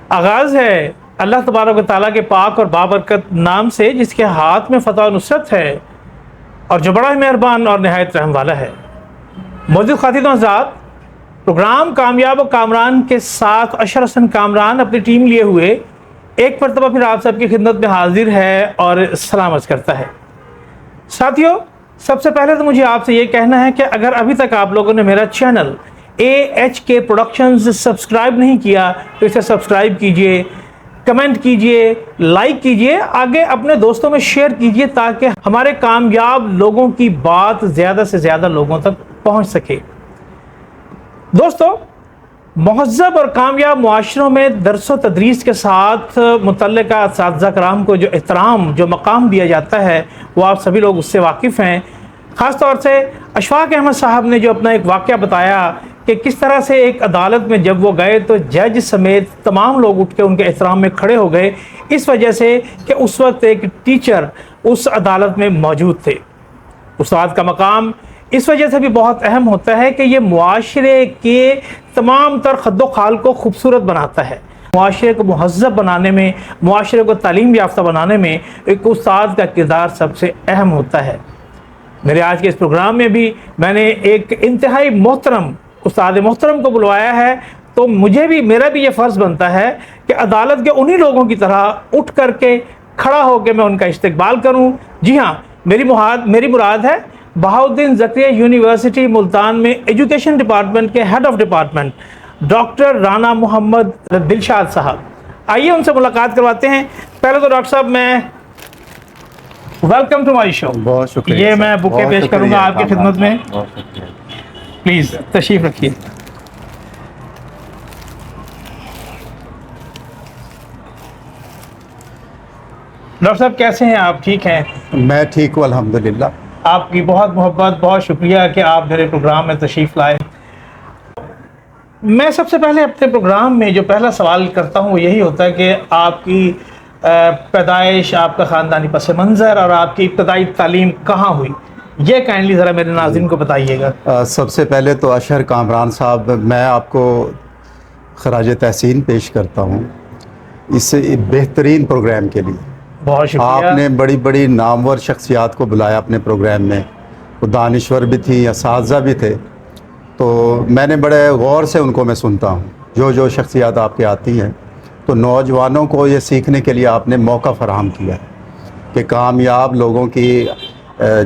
آغاز ہے اللہ تبارک و تعالیٰ کے پاک اور بابرکت نام سے، جس کے ہاتھ میں فتح و نصرت ہے اور جو بڑا ہی مہربان اور نہایت رحم والا ہے۔ موجود خواتین و حضرات، پروگرام کامیاب و کامران کے ساتھ اشر حسن کامران اپنی ٹیم لیے ہوئے ایک مرتبہ پھر آپ سب کی خدمت میں حاضر ہے اور سلام عرض کرتا ہے۔ ساتھیو، سب سے پہلے تو مجھے آپ سے یہ کہنا ہے کہ اگر ابھی تک آپ لوگوں نے میرا چینل AHK پروڈکشنز سبسکرائب نہیں کیا تو اسے سبسکرائب کیجئے، کمنٹ کیجئے، لائک کیجئے، آگے اپنے دوستوں میں شیئر کیجئے تاکہ ہمارے کامیاب لوگوں کی بات زیادہ سے زیادہ لوگوں تک پہنچ سکے۔ دوستو، مہذب اور کامیاب معاشروں میں درس و تدریس کے ساتھ متعلقہ اساتذہ کرام کو جو احترام، جو مقام دیا جاتا ہے، وہ آپ سبھی لوگ اس سے واقف ہیں۔ خاص طور سے اشفاق احمد صاحب نے جو اپنا ایک واقعہ بتایا کہ کس طرح سے ایک عدالت میں جب وہ گئے تو جج سمیت تمام لوگ اٹھ کے ان کے احترام میں کھڑے ہو گئے، اس وجہ سے کہ اس وقت ایک ٹیچر اس عدالت میں موجود تھے۔ استاد کا مقام اس وجہ سے بھی بہت اہم ہوتا ہے کہ یہ معاشرے کے تمام تر خد و خال کو خوبصورت بناتا ہے۔ معاشرے کو مہذب بنانے میں، معاشرے کو تعلیم یافتہ بنانے میں ایک استاد کا کردار سب سے اہم ہوتا ہے۔ میرے آج کے اس پروگرام میں بھی میں نے ایک انتہائی محترم استاد محترم کو بلوایا ہے، تو میرا بھی یہ فرض بنتا ہے کہ عدالت کے انہی لوگوں کی طرح اٹھ کر کے کھڑا ہو کے میں ان کا استقبال کروں۔ جی ہاں، میری مراد ہے بہاؤالدین زکریا یونیورسٹی ملتان میں ایجوکیشن ڈپارٹمنٹ کے head of department doctor Rana Muhammad Dilshad Sahib. آئیے ان سے ملاقات کرواتے ہیں۔ پہلے تو ڈاکٹر صاحب، میں ویلکم ٹو مائی شو۔ بہت شکریہ۔ یہ میں بکے پیش کروں گا آپ کی خدمت میں، بہت شکریہ۔ پلیز تشریف رکھیے۔ ڈاکٹر صاحب کیسے ہیں آپ؟ ٹھیک ہیں؟ میں ٹھیک ہوں الحمدللہ۔ آپ کی بہت محبت، بہت شکریہ کہ آپ میرے پروگرام میں تشریف لائے۔ میں سب سے پہلے اپنے پروگرام میں جو پہلا سوال کرتا ہوں وہ یہی ہوتا ہے کہ آپ کی پیدائش، آپ کا خاندانی پس منظر اور آپ کی ابتدائی تعلیم کہاں ہوئی، یہ کائنڈلی ذرا میرے ناظرین کو بتائیے گا۔ سب سے پہلے تو اشر کامران صاحب، میں آپ کو خراج تحسین پیش کرتا ہوں اس بہترین پروگرام کے لیے۔ بہت شکریہ۔ آپ نے بڑی بڑی نامور شخصیات کو بلایا اپنے پروگرام میں، وہ دانشور بھی تھی، اساتذہ بھی تھے، تو میں نے بڑے غور سے ان کو میں سنتا ہوں، جو شخصیات آپ کے آتی ہیں، تو نوجوانوں کو یہ سیکھنے کے لیے آپ نے موقع فراہم کیا ہے کہ کامیاب لوگوں کی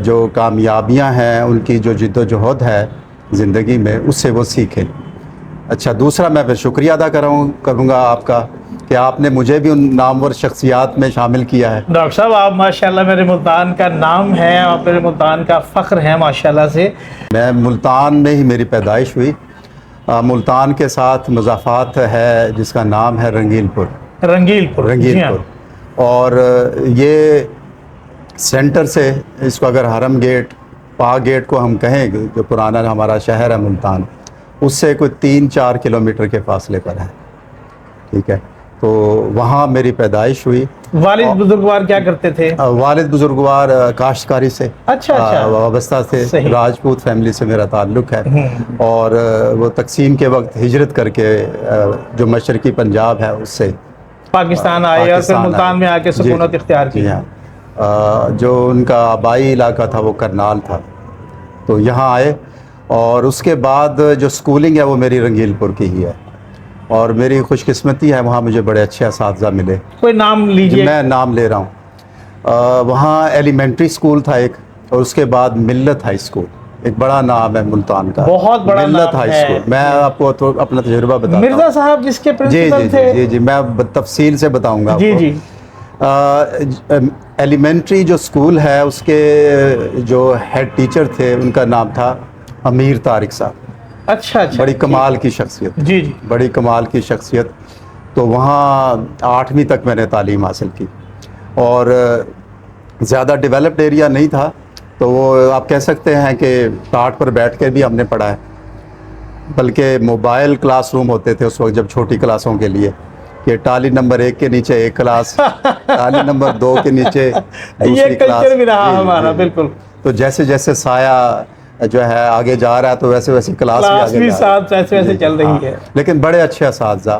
جو کامیابیاں ہیں، ان کی جو جد و جہد ہے زندگی میں، اس سے وہ سیکھیں۔ اچھا، دوسرا میں پھر شکریہ ادا کروں گا آپ کا کہ آپ نے مجھے بھی ان نامور شخصیات میں شامل کیا ہے۔ ڈاکٹر صاحب، آپ ماشاءاللہ میرے ملتان کا نام ہے اور میرے ملتان کا فخر ہے ماشاءاللہ سے۔ میں ملتان میں ہی میری پیدائش ہوئی۔ ملتان کے ساتھ مضافات ہے جس کا نام ہے رنگیل پور۔ رنگیل پور۔ اور یہ سینٹر سے، اس کو اگر حرم گیٹ، پاک گیٹ کو ہم کہیں، جو پرانا ہمارا شہر ہے ملتان، اس سے کوئی 3-4 کلومیٹر کے فاصلے پر ہے، ٹھیک ہے۔ تو وہاں میری پیدائش ہوئی۔ والد بزرگوار کیا کرتے تھے؟ والد بزرگوار کاشتکاری سے وابستہ تھے، راجپوت فیملی سے میرا تعلق ہے، اور وہ تقسیم کے وقت ہجرت کر کے جو مشرقی پنجاب ہے اس سے پاکستان آئے اور پھر ملتان میں آ کے سکونت اختیار کی۔ جو ان کا آبائی علاقہ تھا وہ کرنال تھا، تو یہاں آئے، اور اس کے بعد جو سکولنگ ہے وہ میری رنگیل پور کی ہی ہے، اور میری خوش قسمتی ہے وہاں مجھے بڑے اچھے اساتذہ ملے۔ کوئی نام لیجئے۔ میں نام لے رہا ہوں۔ وہاں ایلیمنٹری سکول تھا ایک، اور اس کے بعد ملت ہائی سکول، ایک بڑا نام ہے ملتان کا، بہت بڑا ملت ہائی سکول۔ میں آپ کو اپنا تجربہ بتاتا ہوں۔ مرزا صاحب جس کے پرنسپل تھے۔ جی، میں تفصیل سے بتاؤں گا۔ جی۔ ایلیمنٹری جو سکول ہے اس کے جو ہیڈ ٹیچر تھے ان کا نام تھا امیر طارق صاحب۔ اچھا۔ بڑی کمال کی شخصیت۔ جی۔ بڑی کمال کی شخصیت۔ تو وہاں 8ویں تک میں نے تعلیم حاصل کی، اور زیادہ ڈیولپڈ ایریا نہیں تھا، تو وہ آپ کہہ سکتے ہیں کہ ٹاٹ پر بیٹھ کے بھی ہم نے پڑھا ہے، بلکہ موبائل کلاس روم ہوتے تھے اس وقت جب چھوٹی کلاسوں کے لیے، کہ ٹالی نمبر 1 کے نیچے ایک کلاس، ٹالی نمبر 2 کے نیچے دوسری کلاس۔ یہ کلچر بھی رہا ہمارا، بالکل۔ تو جیسے جیسے سایہ جو ہے آگے جا رہا ہے تو ویسے ویسے کلاس بھی ساتھ ویسے چل رہی ہے۔ لیکن بڑے اچھے اساتذہ،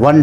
1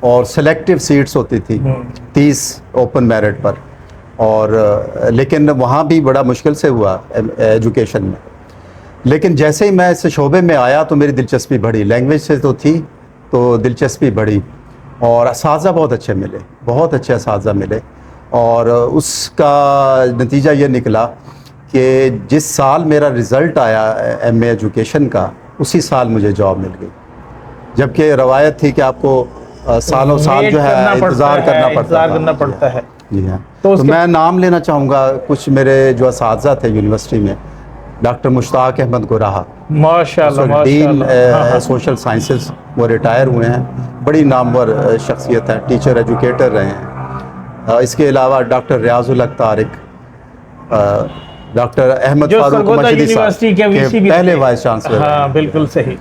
اور سلیکٹیو سیٹس ہوتی تھی 30 اوپن میرٹ پر، اور لیکن وہاں بھی بڑا مشکل سے ہوا ایجوکیشن میں. لیکن جیسے ہی میں اس شعبے میں آیا تو میری دلچسپی بڑھی، لینگویج سے تو تھی تو دلچسپی بڑھی، اور اساتذہ بہت اچھے ملے، بہت اچھے اساتذہ ملے، اور اس کا نتیجہ یہ نکلا کہ جس سال میرا رزلٹ آیا ایم اے ایجوکیشن کا، اسی سال مجھے جاب مل گئی، جبکہ روایت تھی کہ آپ کو سالوں سال جو ہے انتظار کرنا پڑتا ہے. جی ہاں. تو میں نام لینا چاہوں گا کچھ میرے جو اساتذہ تھے یونیورسٹی میں. ڈاکٹر مشتاق احمد گراہا، ماشاءاللہ ڈین سوشل سائنسز، وہ ریٹائر ہوئے ہیں، بڑی نامور شخصیت ہے، ٹیچر ایجوکیٹر رہے ہیں. اس کے علاوہ ڈاکٹر ریاض الحق طارق، ڈاکٹر احمد فاروق مشہدی صاحب کے پہلے وائس چانسلر. ہاں بالکل صحیح.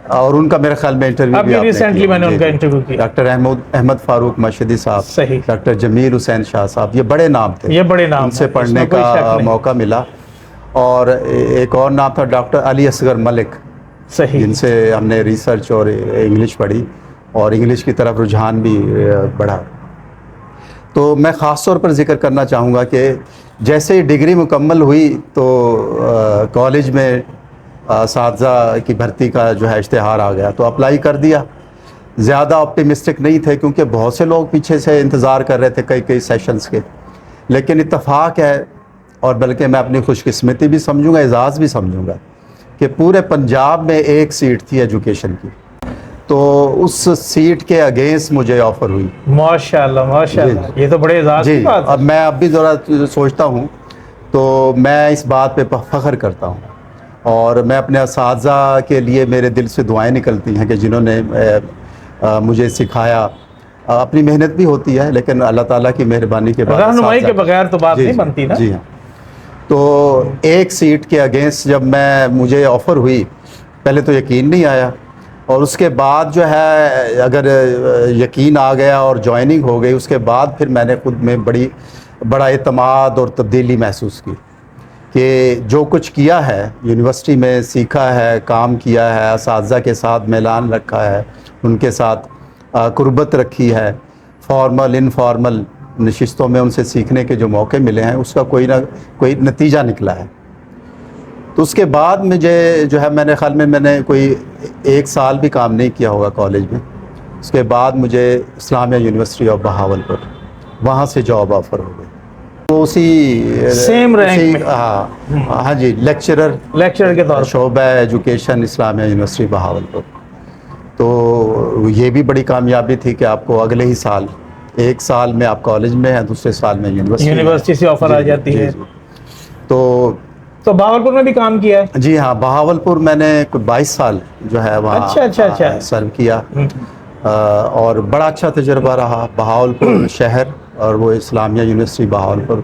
اور ان کا میرے خیال میں انٹرویو بھی ریسنٹلی میں نے ان کا انٹرویو کیا. ڈاکٹر احمد فاروق مشہدی صاحب، صحیح. ڈاکٹر جمیل حسین شاہ صاحب، یہ بڑے نام تھے، یہ بڑے نام، ان سے پڑھنے کا موقع ملا. اور ایک اور نام تھا ڈاکٹر علی اصغر ملک، صحیح، جن سے ہم نے ریسرچ اور انگلش پڑھی اور انگلش کی طرف رجحان بھی بڑھا. تو میں خاص طور پر ذکر کرنا چاہوں گا کہ جیسے ہی ڈگری مکمل ہوئی تو کالج میں اساتذہ کی بھرتی کا جو ہے اشتہار آ گیا، تو اپلائی کر دیا. زیادہ آپٹیمسٹک نہیں تھے کیونکہ بہت سے لوگ پیچھے سے انتظار کر رہے تھے کئی سیشنز کے. لیکن اتفاق ہے، اور بلکہ میں اپنی خوش قسمتی بھی سمجھوں گا، اعزاز بھی سمجھوں گا، کہ پورے پنجاب میں ایک سیٹ تھی ایجوکیشن کی، تو اس سیٹ کے اگینسٹ مجھے آفر ہوئی. ماشاءاللہ ماشاءاللہ، یہ تو بڑے اعزاز کی بات ہے. اب میں اب بھی ذرا سوچتا ہوں تو میں اس بات پہ فخر کرتا ہوں، اور میں اپنے اساتذہ کے لیے میرے دل سے دعائیں نکلتی ہیں کہ جنہوں نے مجھے سکھایا. اپنی محنت بھی ہوتی ہے لیکن اللہ تعالیٰ کی مہربانی کے بعد رہنمائی کے بغیر تو بات نہیں بنتی نا. جی ہاں. تو ایک سیٹ کے اگینسٹ جب مجھے آفر ہوئی، پہلے تو یقین نہیں آیا، اور اس کے بعد جو ہے اگر یقین آ گیا اور جوائننگ ہو گئی، اس کے بعد پھر میں نے خود میں بڑا اعتماد اور تبدیلی محسوس کی کہ جو کچھ کیا ہے یونیورسٹی میں، سیکھا ہے، کام کیا ہے، اساتذہ کے ساتھ میلان رکھا ہے، ان کے ساتھ قربت رکھی ہے، فارمل انفارمل نشستوں میں ان سے سیکھنے کے جو موقع ملے ہیں، اس کا کوئی نہ کوئی نتیجہ نکلا ہے. تو اس کے بعد مجھے جو ہے میرے خیال میں میں نے کوئی 1 سال بھی کام نہیں کیا ہوگا کالج میں. اس کے بعد مجھے اسلامیہ یونیورسٹی آف بہاولپور، وہاں سے جاب آفر ہو گئی. تو اسی سیم رینک میں، ہاں جی، لیکچرر کے طور پر شعبہ ایجوکیشن اسلامیہ یونیورسٹی بہاولپور. تو یہ بھی بڑی کامیابی تھی کہ آپ کو اگلے ہی سال، 1 سال میں آپ کالج میں ہیں، دوسرے سال میں یونیورسٹی سے آفر آ جاتی ہے. تو بہاولپور میں بھی کام کیا ہے؟ جی ہاں، بہاولپور میں نے 22 سال جو ہے وہاں سرو کیا، اور بڑا اچھا تجربہ رہا. بہاولپور شہر اور وہ اسلامیہ یونیورسٹی بہاولپور،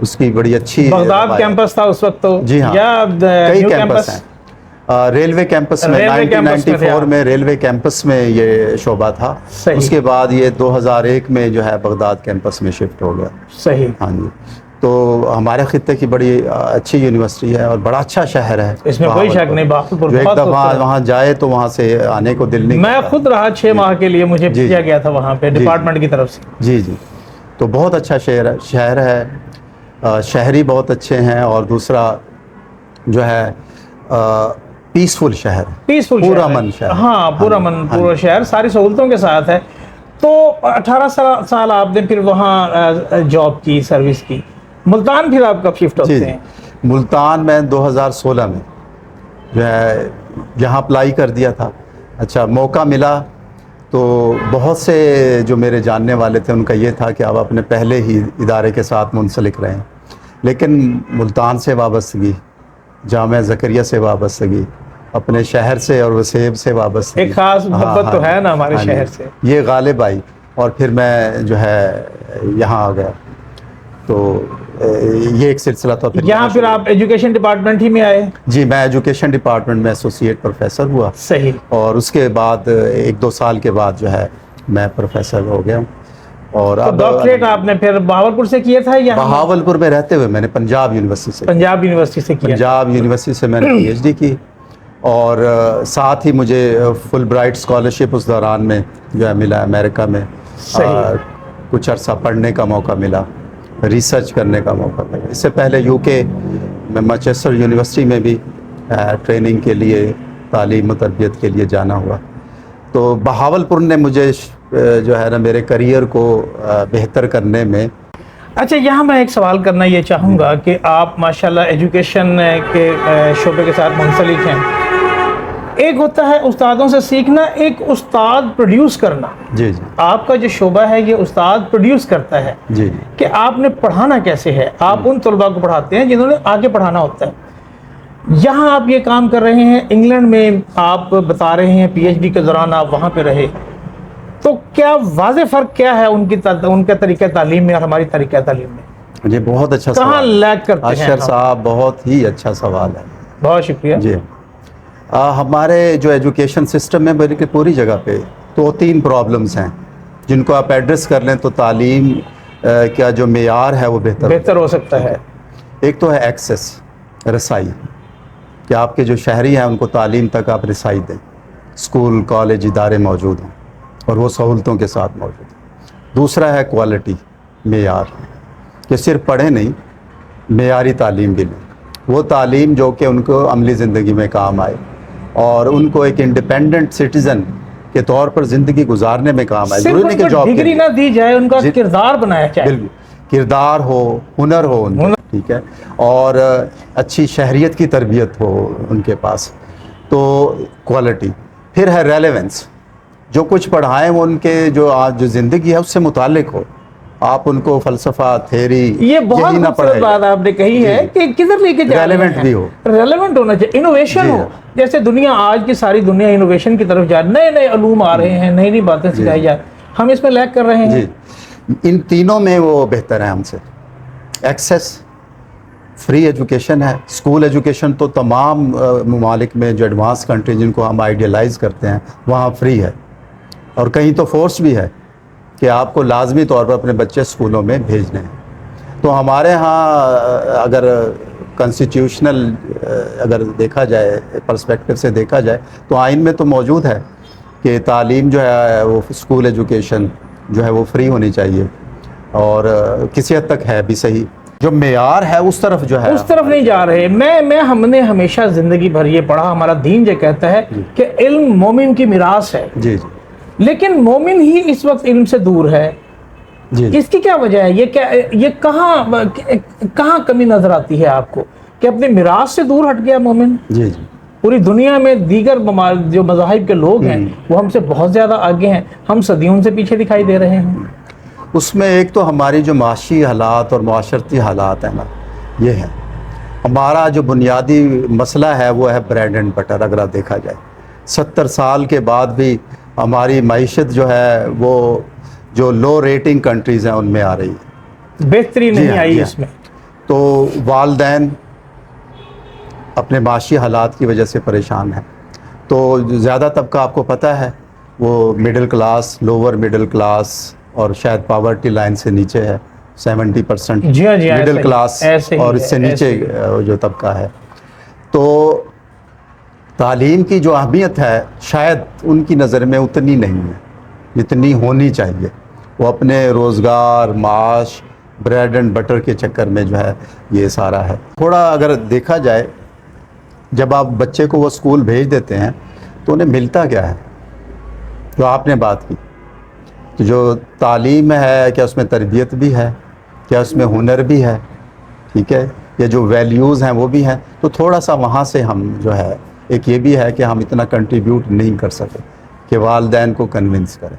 اس کی بڑی اچھی بغداد کیمپس تھا اس وقت تو؟ جی ہاں، کئی کیمپس ہیں. ریلوے کیمپس میں 1994 میں ریلوے کیمپس میں یہ شعبہ تھا. اس کے بعد یہ 2001 میں جو ہے بغداد کیمپس میں شفٹ ہو گیا. صحیح. ہاں جی. تو ہمارے خطے کی بڑی اچھی یونیورسٹی ہے اور بڑا اچھا شہر ہے، اس میں کوئی شک نہیں. بہاولپور جو ایک دفعہ وہاں جائے تو وہاں سے آنے کو دل نہیں. میں خود رہا 6 ماہ کے لیے، مجھے بھیجا گیا تھا وہاں پہ ڈپارٹمنٹ کی طرف سے. جی جی. تو بہت اچھا شہر ہے، شہری بہت اچھے ہیں، اور دوسرا جو ہے پیسفل شہر، پورا من شہر. ہاں پورا من، پورا شہر ساری سہولتوں کے ساتھ ہے. تو 18 سال آپ نے پھر وہاں جاب کی، سروس کی. ملتان پھر آپ کب شفٹ ہوتے ہیں؟ ملتان میں 2016 میں جو ہے یہاں اپلائی کر دیا تھا. اچھا موقع ملا تو بہت سے جو میرے جاننے والے تھے ان کا یہ تھا کہ آپ اپنے پہلے ہی ادارے کے ساتھ منسلک رہیں، لیکن ملتان سے وابستگی، جامعہ زکریا سے وابستگی، اپنے شہر سے اور وسیب سے وابستگی، ایک خاص محبت تو ہے نا ہمارے شہر سے، یہ غالب آئی، اور پھر میں جو ہے یہاں آ گیا. تو یہ ایک سلسلہ تھا. یہاں پھر آپ ایجوکیشن ڈپارٹمنٹ ہی میں آئے؟ جی، میں ایجوکیشن ڈپارٹمنٹ میں ایسوسیٹ پروفیسر ہوا. صحیح. اور اس کے بعد 1-2 سال کے بعد جو ہے میں پروفیسر ہو گیا ہوں. اور اب ڈاکٹریٹ آپ نے پھر بہاولپور سے کیا تھا یا بہاولپور میں رہتے ہوئے میں نے پنجاب یونیورسٹی سے کیا؟ پنجاب یونیورسٹی سے میں نے پی ایچ ڈی کی. اور ساتھ ہی مجھے فل برائٹ اسکالرشپ اس دوران میں جو ہے ملا امریکہ میں. صحیح. کچھ عرصہ پڑھنے کا موقع ملا, ریسرچ کرنے کا موقع ملا. اس سے پہلے یو کے میں مانچسٹر یونیورسٹی میں بھی ٹریننگ کے لیے, تعلیم و تربیت کے لیے جانا ہوا. تو بہاولپور نے مجھے جو ہے نا میرے کریئر کو بہتر کرنے میں. اچھا, یہاں میں ایک سوال کرنا یہ چاہوں گا کہ آپ ماشاءاللہ ایجوکیشن کے شعبے کے ساتھ منسلک ہیں. ایک ہوتا ہے استادوں سے سیکھنا, ایک استاد پروڈیوس کرنا. جی جی. آپ کا جو شعبہ ہے یہ استاد پروڈیوس کرتا ہے. جی. کہ آپ نے پڑھانا کیسے ہے, آپ ان طلباء کو پڑھاتے ہیں جنہوں نے آگے پڑھانا ہوتا ہے. یہاں آپ یہ کام کر رہے ہیں, انگلینڈ میں آپ بتا رہے ہیں پی ایچ ڈی کے دوران آپ وہاں پہ رہے, تو کیا واضح فرق کیا ہے ان کا طریقہ تعلیم میں اور ہماری طریقہ تعلیم میں؟ جی بہت اچھا کہاں سوال. لیک کرتے ہیں اشر صاحب بہت ہی اچھا سوال ہے. بہت شکریہ. جی. ہمارے جو ایجوکیشن سسٹم میں بلکہ پوری جگہ پہ 2-3 پرابلمس ہیں جن کو آپ ایڈریس کر لیں تو تعلیم کا جو معیار ہے وہ بہتر ہو سکتا ہے. ایک تو ہے ایکسیس, رسائی, کہ آپ کے جو شہری ہیں ان کو تعلیم تک آپ رسائی دیں. اسکول کالج ادارے موجود ہیں اور وہ سہولتوں کے ساتھ موجود ہیں. دوسرا ہے کوالٹی, معیار, کہ صرف پڑھیں نہیں, معیاری تعلیم بھی لیں. وہ تعلیم جو کہ ان کو عملی زندگی میں کام آئے اور ان کو ایک انڈیپینڈنٹ سٹیزن کے طور پر زندگی گزارنے میں کام آئے. ضروری نہیں کہ جاب ڈگری نہ دی جائے, ان کا کردار بنایا جائے. بالکل, کردار ہو, ہنر ہو ان کا, ٹھیک ہے, اور اچھی شہریت کی تربیت ہو ان کے پاس. تو کوالٹی. پھر ہے ریلیونس, جو کچھ پڑھائیں وہ ان کے جو آج جو زندگی ہے اس سے متعلق ہو. آپ ان کو فلسفہ, تھیری یہ بہت خوبصورت بات آپ نے کہی ہے کہ کدھر لے کے جا رہے ہیں. ریلیونٹ بھی ہو, ریلیونٹ ہونا چاہیے, انوویشن ہو. جیسے دنیا آج کی ساری دنیا انوویشن کی طرف جا رہی ہے, نئے علوم آ رہے ہیں, نئی نئی باتیں سکھائی جا رہی ہیں, ہم اس میں لیک کر رہے ہیں. جی. ان تینوں میں وہ بہتر ہیں ہم سے. ایکسیس, فری ایجوکیشن ہے. اسکول ایجوکیشن تو تمام ممالک میں جو ایڈوانس کنٹری جن کو ہم آئیڈیلائز کرتے ہیں وہاں فری ہے, اور کہیں تو فورس بھی ہے کہ آپ کو لازمی طور پر اپنے بچے اسکولوں میں بھیجنے ہیں. تو ہمارے ہاں اگر کنسٹیٹیوشنل اگر دیکھا جائے, پرسپیکٹو سے دیکھا جائے تو آئین میں تو موجود ہے کہ تعلیم جو ہے وہ اسکول ایجوکیشن جو ہے وہ فری ہونی چاہیے, اور کسی حد تک ہے بھی صحیح. جو معیار ہے اس طرف جو ہے اس طرف نہیں جا رہے. ہم نے ہمیشہ زندگی بھر یہ پڑھا, ہمارا دین یہ کہتا ہے کہ علم مومن کی میراث ہے. جی جی. لیکن مومن ہی اس وقت علم سے دور ہے. جی. اس کی کیا وجہ ہے؟ یہ کہاں کمی نظر آتی ہے آپ کو کہ اپنے میراث سے دور ہٹ گیا مومن؟ جی جی. پوری دنیا میں دیگر جو مذاہب کے لوگ ہیں وہ ہم سے بہت زیادہ آگے ہیں, ہم صدیوں سے پیچھے دکھائی دے رہے ہیں. اس میں ایک تو ہماری جو معاشی حالات اور معاشرتی حالات ہیں نا, یہ ہے ہمارا جو بنیادی مسئلہ ہے وہ ہے بریڈ اینڈ بٹر. اگر آپ دیکھا جائے 70 سال کے بعد بھی ہماری معیشت جو ہے وہ جو لو ریٹنگ کنٹریز ہیں ان میں آ رہی ہے, بہتری نہیں آئی اس میں. تو والدین اپنے معاشی حالات کی وجہ سے پریشان ہیں. تو زیادہ طبقہ آپ کو پتہ ہے وہ middle class, lower middle class, اور شاید پاورٹی لائن سے نیچے ہے. 70% مڈل کلاس اور اس سے نیچے جو طبقہ ہے. تو تعلیم کی جو اہمیت ہے شاید ان کی نظر میں اتنی نہیں ہے جتنی ہونی چاہیے. وہ اپنے روزگار, معاش, بریڈ اینڈ بٹر کے چکر میں جو ہے یہ سارا ہے. تھوڑا اگر دیکھا جائے جب آپ بچے کو وہ اسکول بھیج دیتے ہیں تو انہیں ملتا کیا ہے؟ جو آپ نے بات کی, تو جو تعلیم ہے کیا اس میں تربیت بھی ہے, کیا اس میں ہنر بھی ہے, ٹھیک ہے, یا جو ویلیوز ہیں وہ بھی ہیں. تو تھوڑا سا وہاں سے ہم جو ہے, ایک یہ بھی ہے کہ ہم اتنا کنٹریبیوٹ نہیں کر سکے کہ والدین کو کنونس کریں.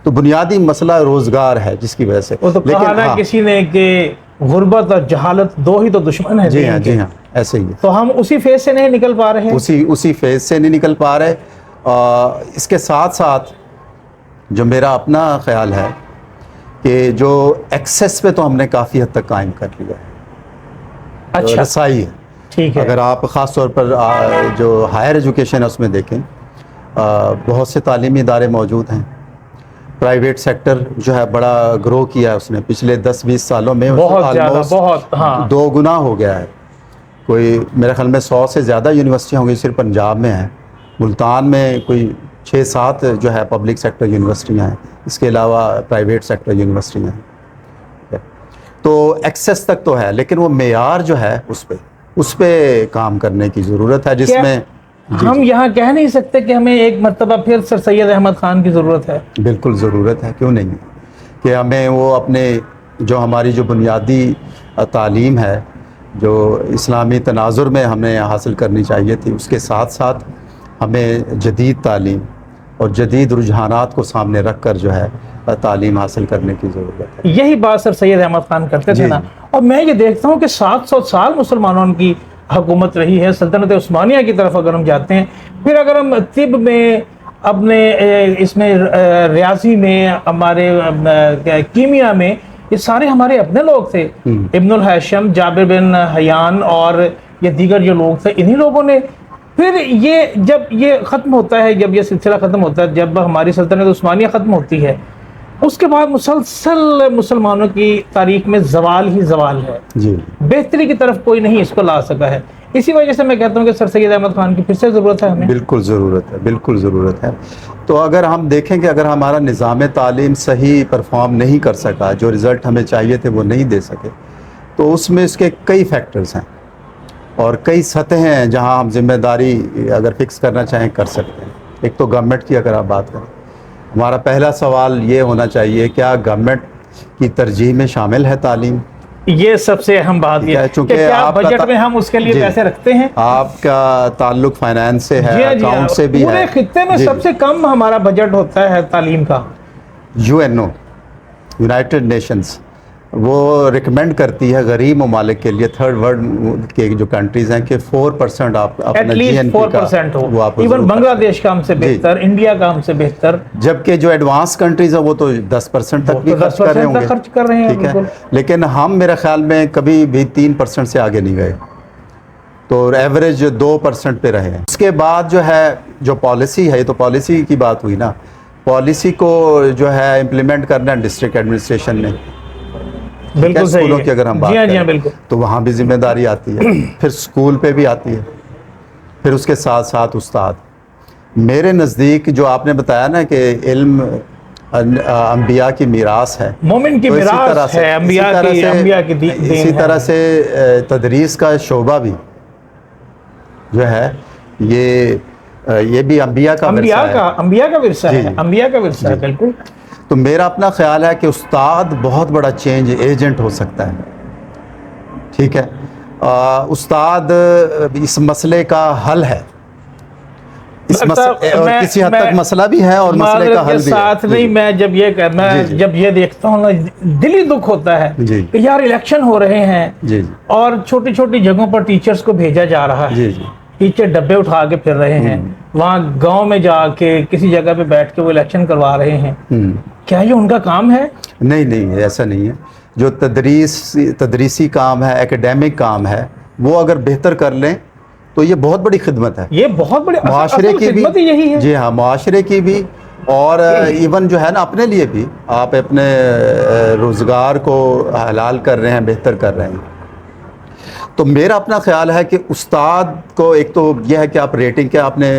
تو بنیادی مسئلہ روزگار ہے جس کی وجہ سے. وہ تو کہا نا کسی نے کہ غربت اور جہالت دو ہی تو دشمن ہیں. جی ہاں, جی ہاں, ایسے ہی ہے. تو ہم اسی فیز سے نہیں نکل پا رہے ہیں. اسی فیز سے نہیں نکل پا رہے. اس کے ساتھ ساتھ جو میرا اپنا خیال ہے کہ جو ایکسیس پہ تو ہم نے کافی حد تک قائم کر لیا ہے. اچھا, رسائی ہے. ٹھیک ہے. اگر آپ خاص طور پر جو ہائر ایجوکیشن ہے اس میں دیکھیں, بہت سے تعلیمی ادارے موجود ہیں. پرائیویٹ سیکٹر جو ہے بڑا گرو کیا ہے اس نے پچھلے 10-20 سالوں میں, بہت زیادہ, بہت, ہاں, 2 گنا ہو گیا ہے. کوئی میرے خیال میں 100 سے زیادہ یونیورسٹیاں ہوں گی صرف پنجاب میں ہیں. ملتان میں کوئی 6-7 جو ہے پبلک سیکٹر یونیورسٹیاں ہیں, اس کے علاوہ پرائیویٹ سیکٹر یونیورسٹیاں ہیں. تو ایکسیس تک تو ہے, لیکن وہ معیار جو ہے اس پہ کام کرنے کی ضرورت ہے, جس میں ہم یہاں کہہ نہیں سکتے کہ ہمیں ایک مرتبہ پھر سر سید احمد خان کی ضرورت ہے. بالکل ضرورت ہے, کیوں نہیں, کہ ہمیں وہ اپنے جو ہماری جو بنیادی تعلیم ہے جو اسلامی تناظر میں ہمیں حاصل کرنی چاہیے تھی, اس کے ساتھ ساتھ ہمیں جدید تعلیم اور جدید رجحانات کو سامنے رکھ کر جو ہے تعلیم حاصل کرنے کی ضرورت ہے. یہی بات سر سید احمد خان کرتے تھے نا. اور میں یہ دیکھتا ہوں کہ 700 سال مسلمانوں کی حکومت رہی ہے. سلطنت عثمانیہ کی طرف اگر ہم جاتے ہیں, پھر اگر ہم طب میں, اپنے اس میں ریاضی میں, ہمارے کیمیا میں, یہ سارے ہمارے اپنے لوگ تھے. ابن الہیثم, جابر بن حیان اور یہ دیگر جو لوگ تھے, انہی لوگوں نے پھر یہ جب یہ ختم ہوتا ہے, جب یہ سلسلہ ختم ہوتا ہے, جب ہماری سلطنت عثمانیہ ختم ہوتی ہے, اس کے بعد مسلسل مسلمانوں کی تاریخ میں زوال ہی زوال ہے. بہتری کی طرف کوئی نہیں اس کو لا سکا ہے. اسی وجہ سے میں کہتا ہوں کہ سر سید احمد خان کی پھر سے ضرورت ہے ہمیں. بالکل ضرورت ہے, بالکل ضرورت ہے. تو اگر ہم دیکھیں کہ اگر ہمارا نظام تعلیم صحیح پرفارم نہیں کر سکا, جو رزلٹ ہمیں چاہیے تھے وہ نہیں دے سکے, تو اس میں اس کے کئی فیکٹرز ہیں اور کئی سطحیں ہیں جہاں ہم ذمہ داری اگر فکس کرنا چاہیں کر سکتے ہیں. ایک تو گورنمنٹ کی اگر آپ بات کریں, ہمارا پہلا سوال یہ ہونا چاہیے, کیا گورنمنٹ کی ترجیح میں شامل ہے تعلیم؟ یہ سب سے اہم بات یہ ہے کہ کیا بجٹ میں ہم اس کے لیے پیسے رکھتے ہیں. آپ کا تعلق فائنانس سے ہے, اکاؤنٹ سے بھی ہے. پورے خطے میں سب سے کم ہمارا بجٹ ہوتا ہے تعلیم کا. UNO, یونائٹڈ نیشنز, وہ ریکمینڈ کرتی ہے غریب ممالک کے لیے, تھرڈ ورلڈ کے جو کنٹریز ہیں, کہ 4% آپ اپنا GNP کا وہ آپ, ایون بنگلہ دیش کا ہم سے بہتر, انڈیا کا ہم سے بہتر, جبکہ جو ایڈوانس کنٹریز ہیں وہ تو 10% تک بھی خرچ کر رہے ہوں گے. ٹھیک ہے, لیکن ہم میرے خیال میں کبھی بھی 3% سے آگے نہیں گئے, تو ایوریج 2% پہ رہے ہیں. اس کے بعد جو ہے جو پالیسی ہے, تو پالیسی کی بات ہوئی نا, پالیسی کو جو ہے امپلیمنٹ کرنا ہے ڈسٹرکٹ ایڈمنسٹریشن نے. بالکل اسکولوں کی اگر ہم بات کریں تو وہاں بھی ذمہ داری آتی ہے, پھر اسکول پہ بھی آتی ہے, پھر اس کے ساتھ ساتھ استاد. میرے نزدیک جو آپ نے بتایا نا کہ علم انبیاء کی میراث ہے, مومن کی میراث ہے, انبیاء کی دین ہے. اسی طرح سے تدریس کا شعبہ بھی جو ہے یہ بھی انبیاء کا ورثہ ہے. انبیاء کا ورثہ ہے, بالکل. تو میرا اپنا خیال ہے کہ استاد بہت بڑا چینج ایجنٹ ہو سکتا ہے. ٹھیک ہے, استاد اس مسئلے کا حل ہے, اور کسی حد تک مسئلہ بھی ہے اور مسئلے کا حل بھی ہے. نہیں, میں جب یہ دیکھتا ہوں نا, دلی دکھ ہوتا ہے کہ یار الیکشن ہو رہے ہیں اور چھوٹی چھوٹی جگہوں پر ٹیچرز کو بھیجا جا رہا ہے. ٹیچر ڈبے اٹھا کے پھر رہے ہیں, وہاں گاؤں میں جا کے کسی جگہ پہ بیٹھ کے وہ الیکشن کروا رہے ہیں. کیا یہ ان کا کام ہے؟ نہیں, ایسا نہیں ہے. جو تدریسی کام ہے, ایکیڈیمک کام ہے, وہ اگر بہتر کر لیں تو یہ بہت بڑی خدمت ہے. یہ بہت بڑی معاشرے کی بھی, یہی ہے. جی ہاں, معاشرے کی بھی, اور ایون جو ہے نا اپنے لیے بھی, آپ اپنے روزگار کو حلال کر رہے ہیں, بہتر کر رہے ہیں. تو میرا اپنا خیال ہے کہ استاد کو ایک تو یہ ہے کہ آپ ریٹنگ کے, آپ نے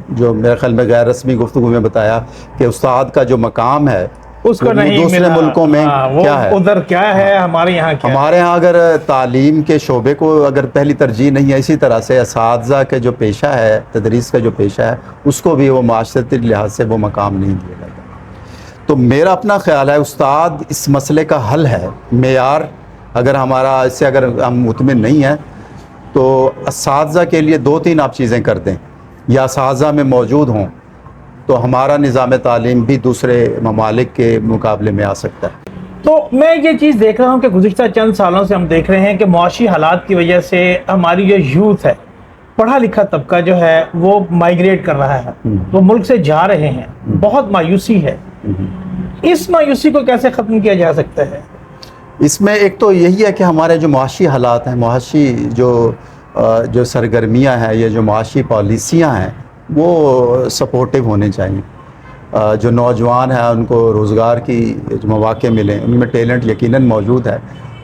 جو میرے خیال میں غیر رسمی گفتگو میں بتایا کہ استاد کا جو مقام ہے اس کو نہیں دوسرے ملکوں میں کیا ہے, ادھر کیا ہے, ہمارے یہاں کیا ہے. ہمارے یہاں اگر تعلیم کے شعبے کو اگر پہلی ترجیح نہیں ہے, اسی طرح سے اساتذہ کے جو پیشہ ہے, تدریس کا جو پیشہ ہے, اس کو بھی وہ معاشرتی لحاظ سے وہ مقام نہیں دیا جاتا. تو میرا اپنا خیال ہے استاد اس مسئلے کا حل ہے. معیار اگر ہمارا اس سے اگر ہم مطمئن نہیں ہیں تو اساتذہ کے لیے 2-3 آپ چیزیں کر دیں, یا اساتذہ میں موجود ہوں, تو ہمارا نظام تعلیم بھی دوسرے ممالک کے مقابلے میں آ سکتا ہے. تو میں یہ چیز دیکھ رہا ہوں کہ گزشتہ چند سالوں سے ہم دیکھ رہے ہیں کہ معاشی حالات کی وجہ سے ہماری جو یوتھ ہے, پڑھا لکھا طبقہ جو ہے وہ مائیگریٹ کر رہا ہے, وہ ملک سے جا رہے ہیں. بہت مایوسی ہے. اس مایوسی کو کیسے ختم کیا جا سکتا ہے؟ اس میں ایک تو یہی ہے کہ ہمارے جو معاشی حالات ہیں, معاشی جو سرگرمیاں ہیں, یہ جو معاشی پالیسیاں ہیں, وہ سپورٹیو ہونے چاہیے. جو نوجوان ہیں ان کو روزگار کی جو مواقع ملیں, ان میں ٹیلنٹ یقیناً موجود ہے,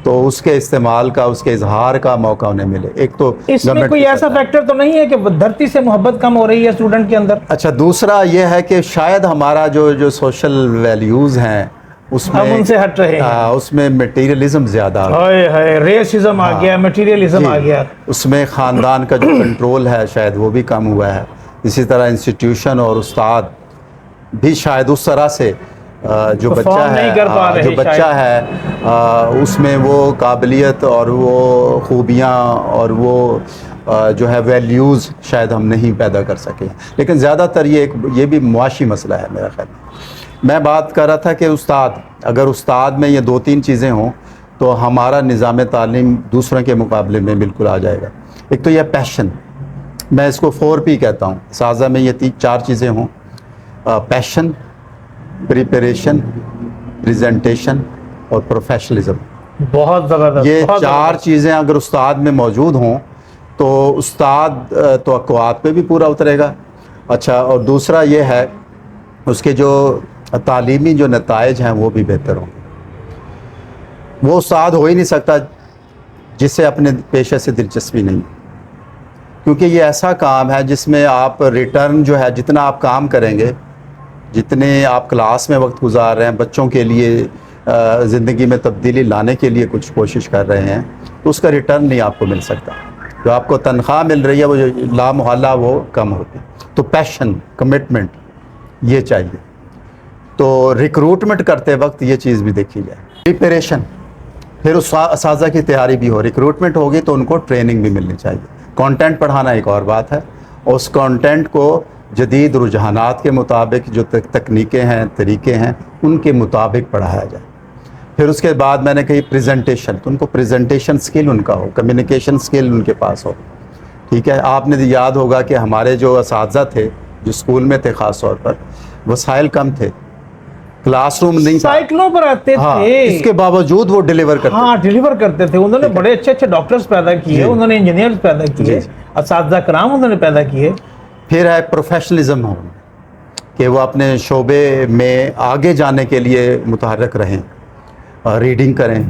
تو اس کے استعمال کا، اس کے اظہار کا موقع انہیں ملے. ایک تو اس میں گورنمنٹ کوئی کی ایسا سطح. فیکٹر تو نہیں ہے کہ دھرتی سے محبت کم ہو رہی ہے اسٹوڈنٹ کے اندر؟ اچھا، دوسرا یہ ہے کہ شاید ہمارا جو سوشل ویلیوز ہیں اس ہم میں ان سے ہٹ رہے ہیں. اس میں میٹیریلزم زیادہ آ گیا. ہائے ہائے، ریسزم آ گیا، میٹیریلزم آ جی، گیا. اس میں خاندان کا جو کنٹرول ہے شاید وہ بھی کم ہوا ہے. اسی طرح انسٹیٹیوشن اور استاد بھی شاید اس طرح سے جو بچہ Perform ہے نہیں کر پا رہے جو بچہ شاید. ہے اس میں وہ قابلیت اور وہ خوبیاں اور وہ جو ہے ویلیوز شاید ہم نہیں پیدا کر سکے. لیکن زیادہ تر یہ بھی معاشی مسئلہ ہے میرا خیال. میں بات کر رہا تھا کہ اگر استاد میں یہ 2-3 چیزیں ہوں تو ہمارا نظام تعلیم دوسروں کے مقابلے میں بالکل آ جائے گا. ایک تو یہ پیشن، میں اس کو 4P کہتا ہوں. اساتذہ میں یہ 4 چیزیں ہوں: پیشن، پریپریشن، پریزنٹیشن اور پروفیشنلزم. بہت زبردست. یہ بہت 4 زبردست. چیزیں اگر استاد میں موجود ہوں تو استاد توقعات پہ بھی پورا اترے گا. اچھا، اور دوسرا یہ ہے اس کے جو تعلیمی جو نتائج ہیں وہ بھی بہتر ہوں گے. وہ استاد ہو ہی نہیں سکتا جسے اپنے پیشے سے دلچسپی نہیں، کیونکہ یہ ایسا کام ہے جس میں آپ ریٹرن جو ہے، جتنا آپ کام کریں گے، جتنے آپ کلاس میں وقت گزار رہے ہیں، بچوں کے لیے زندگی میں تبدیلی لانے کے لیے کچھ کوشش کر رہے ہیں، تو اس کا ریٹرن نہیں آپ کو مل سکتا. جو آپ کو تنخواہ مل رہی ہے وہ جو لامحالہ وہ کم ہوتی. تو پیشن، کمٹمنٹ یہ چاہیے. تو ریکروٹمنٹ کرتے وقت یہ چیز بھی دیکھی جائے. پریپریشن، پھر اس اساتذہ کی تیاری بھی ہو. ریکروٹمنٹ ہوگی تو ان کو ٹریننگ بھی ملنی چاہیے. کانٹینٹ پڑھانا ایک اور بات ہے، اور اس کانٹینٹ کو جدید رجحانات کے مطابق جو تکنیکیں ہیں، طریقے ہیں، ان کے مطابق پڑھایا جائے. پھر اس کے بعد میں نے کہی پریزنٹیشن، تو ان کو پریزنٹیشن سکل ان کا ہو، کمیونیکیشن سکل ان کے پاس ہو. ٹھیک ہے، آپ نے یاد ہوگا کہ ہمارے جو اساتذہ تھے جو اسکول میں تھے، خاص طور پر وسائل کم تھے، کلاس روم نہیں تھا، سائیکلوں پر آتے ہاں، تھے. اس کے باوجود وہ ڈیلیور کرتے. ہاں، ڈیلیور کرتے تھے. انہوں نے بڑے اچھے اچھے ڈاکٹرز پیدا کیے، انہوں نے انجینئرز پیدا کیے، اساتذہ کرام انہوں نے پیدا کیے. پھر ہے پروفیشنلزم ہو، کہ وہ اپنے شعبے میں آگے جانے کے لیے متحرک رہیں، ریڈنگ کریں،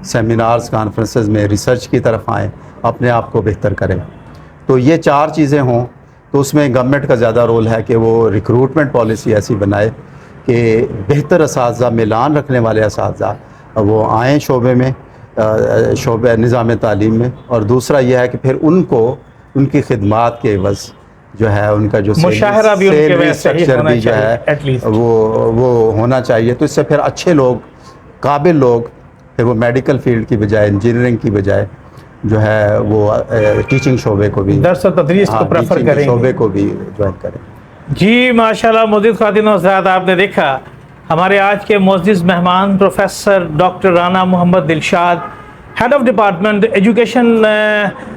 سیمینارز کانفرنسز میں ریسرچ کی طرف آئیں، اپنے آپ کو بہتر کریں. تو یہ 4 چیزیں ہوں تو اس میں گورنمنٹ کا زیادہ رول ہے کہ وہ ریکروٹمنٹ پالیسی ایسی بنائے کہ بہتر اساتذہ، میلان رکھنے والے اساتذہ وہ آئیں شعبے میں، شعبہ نظام تعلیم میں. اور دوسرا یہ ہے کہ پھر ان کو ان کی خدمات کے عوض جو ہے ان کا جو مشاہرہ بھی ان کے سیلری ویسے ہی اسٹرکچر ہونا بھی جو چاہیے ہے ایٹ لیسٹ. وہ ہونا چاہیے. تو اس سے پھر اچھے لوگ، قابل لوگ، پھر وہ میڈیکل فیلڈ کی بجائے، انجینئرنگ کی بجائے جو ہے وہ ٹیچنگ شعبے کو بھی، درس و تدریس کو پریفر ٹیچنگ کریں گے. شعبے کو بھی جوائن کریں. جی ماشاءاللہ. معزز خواتین و حضرات، آپ نے دیکھا ہمارے آج کے معزز مہمان professor doctor Rana Muhammad Dilshad, head of department education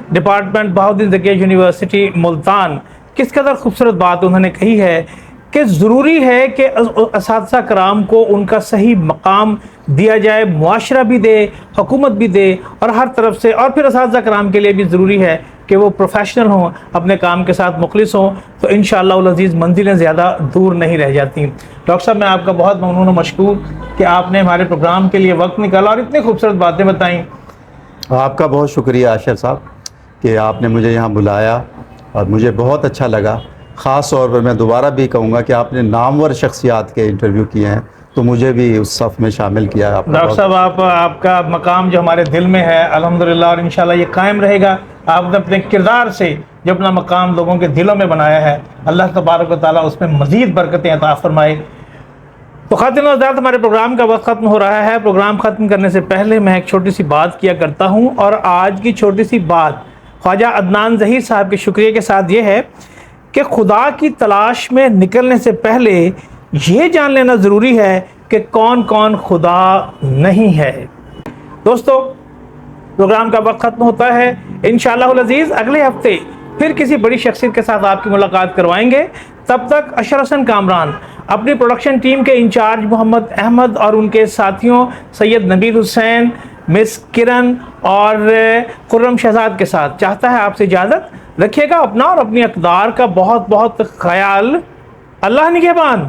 department Bahauddin Zakariya university Multan. کس قدر خوبصورت بات انہوں نے کہی ہے کہ ضروری ہے کہ اساتذہ کرام کو ان کا صحیح مقام دیا جائے، معاشرہ بھی دے، حکومت بھی دے، اور ہر طرف سے. اور پھر اساتذہ کرام کے لیے بھی ضروری ہے کہ وہ پروفیشنل ہوں، اپنے کام کے ساتھ مخلص ہوں، تو انشاءاللہ العزیز منزلیں زیادہ دور نہیں رہ جاتی. ڈاکٹر صاحب، میں آپ کا بہت ممنون و مشکور کہ آپ نے ہمارے پروگرام کے لیے وقت نکالا اور اتنی خوبصورت باتیں بتائیں. آپ کا بہت شکریہ عاشر صاحب کہ آپ نے مجھے یہاں بلایا، اور مجھے بہت اچھا لگا. خاص طور پر میں دوبارہ بھی کہوں گا کہ آپ نے نامور شخصیات کے انٹرویو کیے ہیں، تو مجھے بھی اس صف میں شامل کیا. ڈاکٹر صاحب، آپ کا مقام جو ہمارے دل میں ہے الحمدللہ، اور انشاءاللہ یہ قائم رہے گا. آپ نے اپنے کردار سے جو اپنا مقام لوگوں کے دلوں میں بنایا ہے، اللہ تبارک و تعالیٰ اس میں مزید برکتیں عطا فرمائے. تو خواتین و حضرات، ہمارے پروگرام کا وقت ختم ہو رہا ہے. پروگرام ختم کرنے سے پہلے میں ایک چھوٹی سی بات کیا کرتا ہوں، اور آج کی چھوٹی سی بات خواجہ عدنان ظہیر صاحب کے شکریہ کے ساتھ یہ ہے کہ خدا کی تلاش میں نکلنے سے پہلے یہ جان لینا ضروری ہے کہ کون کون خدا نہیں ہے. دوستو، پروگرام کا وقت ختم ہوتا ہے. انشاءاللہ العزیز اگلے ہفتے پھر کسی بڑی شخصیت کے ساتھ آپ کی ملاقات کروائیں گے. تب تک اشر حسن کامران اپنی پروڈکشن ٹیم کے انچارج محمد احمد اور ان کے ساتھیوں سید نبیل حسین، مس کرن اور خرم شہزاد کے ساتھ چاہتا ہے آپ سے اجازت. رکھیے گا اپنا اور اپنی اقدار کا بہت بہت خیال. اللہ نگہبان.